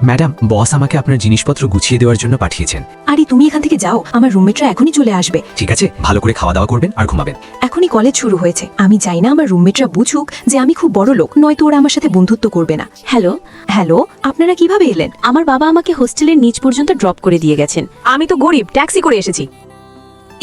Madam, বস আমাকে আপনার জিনিসপত্র গুছিয়ে দেওয়ার জন্য পাঠিয়েছেন। আরে তুমি এখান থেকে যাও, আমার রুমমেটরা এখনই চলে আসবে। ঠিক আছে, ভালো করে খাওয়া দাওয়া করবেন আর ঘুমাবেন। এখনই কলেজ শুরু হয়েছে, আমি চাই না আমার রুমমেটরা বুঝুক যে আমি খুব বড় লোক, নয়তো ওরা আমার সাথে বন্ধুত্ব করবে না। হ্যালো, হ্যালো, আপনারা কিভাবে এলেন? আমার বাবা আমাকে হোস্টেলের নিচ পর্যন্ত ড্রপ করে দিয়ে গেছেন। আমি তো গরিব, ট্যাক্সি করে এসেছি।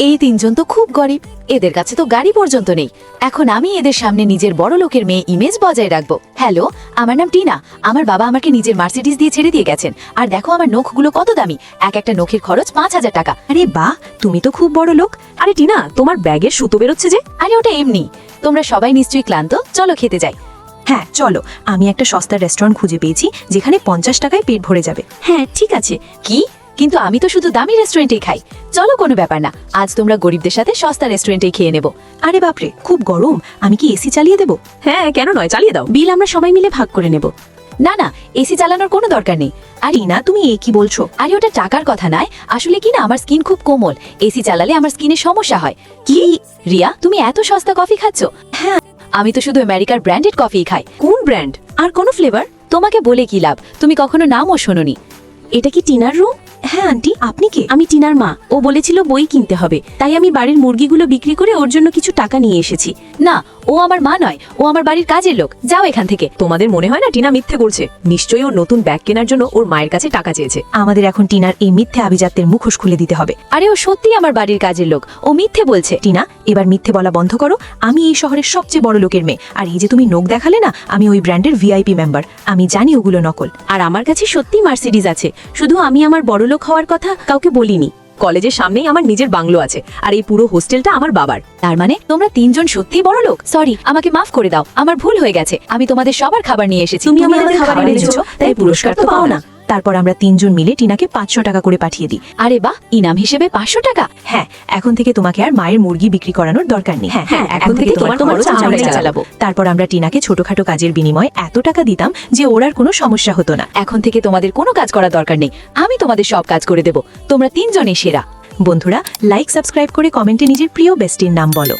এই তিনজন তো খুব গরিব, এদের কাছে তো গাড়ি পর্যন্ত নেই। এখন আমি এদের সামনে নিজের বড় লোকের মেয়ে ইমেজ বজায় রাখবো। হ্যালো, আমার নাম টিনা। আমার বাবা আমাকে নিজের মার্সিডিজ দিয়ে ছেড়ে দিয়ে গেছেন। আর দেখো আমার নখগুলো কত দামি, এক একটা নখের খরচ ৫,০০০ টাকা। আরে বাহ, তুমি তো খুব বড় লোক। আরে টিনা, তোমার ব্যাগের সুতো বেরোচ্ছে যে। আরে ওটা এমনি। তোমরা সবাই নিশ্চয়ই ক্লান্ত, চলো খেতে যাই। হ্যাঁ চলো, আমি একটা সস্তার রেস্টুরেন্ট খুঁজে পেয়েছি যেখানে ৫০ টাকায় পেট ভরে যাবে। হ্যাঁ ঠিক আছে। কি? কিন্তু আমি তো শুধু দামি রেস্টুরেন্টেই খাই। চলো, কোনো ব্যাপার না, আজ তোমরা গরিবদের সাথে সস্তা রেস্টুরেন্টেই খেয়ে নেব। আরে বাপরে, খুব গরম, আমি কি এসি চালিয়ে দেবো? হ্যাঁ, কেন নয়, চালিয়ে দাও। বিল আমরা সবাই মিলে ভাগ করে নেব। না না, এসি চালানোর কোনো দরকার নেই। আর টিনা, তুমি এ কি বলছো? আরে ওটা টাকার কথা নয়, আসলে কি না, আমার স্কিন খুব কোমল, এসি চালালে আমার স্কিনে সমস্যা হয়। কি রিয়া, তুমি এত সস্তা কফি খাচ্ছ? হ্যাঁ, আমি তো শুধু আমেরিকার ব্র্যান্ডেড কফি খাই। কোন ব্র্যান্ড? আর কোনো ফ্লেভার তোমাকে বলে কি লাভ, তুমি কখনো নামও শোনোনি। এটা কি টিনার রুম? হ্যাঁ আন্টি, আপনি কে? আমি টিনার মা। ও বলেছিল বই কিনতে হবে, তাই আমি বাড়ির মুরগিগুলো বিক্রি করে ওর জন্য কিছু টাকা নিয়ে এসেছি। না, ও আমার মা নয়, ও আমার বাড়ির কাজের লোক। যাও এখান থেকে। তোমাদের মনে হয় না টিনা মিথ্যে করছে? নিশ্চয়ই ও নতুন ব্যাগ কেনার জন্য ওর মায়ের কাছে টাকা চেয়েছে। আমাদের এখন টিনার এই মিথ্যে আভিজাত্যের মুখোশ খুলে দিতে হবে। আরে ও সত্যিই আমার বাড়ির কাজের লোক, ও মিথ্যে বলছে। টিনা, এবার মিথ্যে বলা বন্ধ করো। আমি এই শহরের সবচেয়ে বড় লোকের মেয়ে, আর এই যে তুমি নোখ দেখালে না, আমি ওই ব্র্যান্ডের ভিআইপি মেম্বার। আমি জানি ওগুলো নকল। আর আমার কাছে সত্যি মার্সিডিজ আছে, শুধু আমি আমার বড়লোক হওয়ার কথা কাউকে বলিনি। কলেজের সামনেই আমার নিজের বাংলো আছে, আর এই পুরো হোস্টেলটা আমার বাবার। তার মানে তোমরা তিনজন সত্যিই বড় লোক। সরি, আমাকে মাফ করে দাও, আমার ভুল হয়ে গেছে। আমি তোমাদের সবার খাবার নিয়ে এসেছি। তুমি আমাদের আমাদের খাবার খাবার এনেছো, এনেছো, তাই পুরস্কার তো পাও না। তারপর আমরা তিনজন মিলে টিনাকে ৫০০ টাকা করে পাঠিয়ে দিই। আরে বাহ, ইনাম হিসেবে ৫০০ টাকা। হ্যাঁ, এখন থেকে তোমাকে আর মায়ের মুরগি বিক্রি করানোর দরকার নেই। হ্যাঁ, এখন থেকে তোমার খরচ আমরাই চালাবো। তারপর আমরা টিনাকে ছোটখাটো কাজের বিনিময়ে এত টাকা দিতাম যে ওর আর কোনো সমস্যা হতো না। এখন থেকে তোমাদের কোনো কাজ করার দরকার নেই, আমি তোমাদের সব কাজ করে দেব। তোমরা তিনজনই সেরা। বন্ধুরা, লাইক সাবস্ক্রাইব করে কমেন্টে নিজের প্রিয় বেস্টির নাম বলো।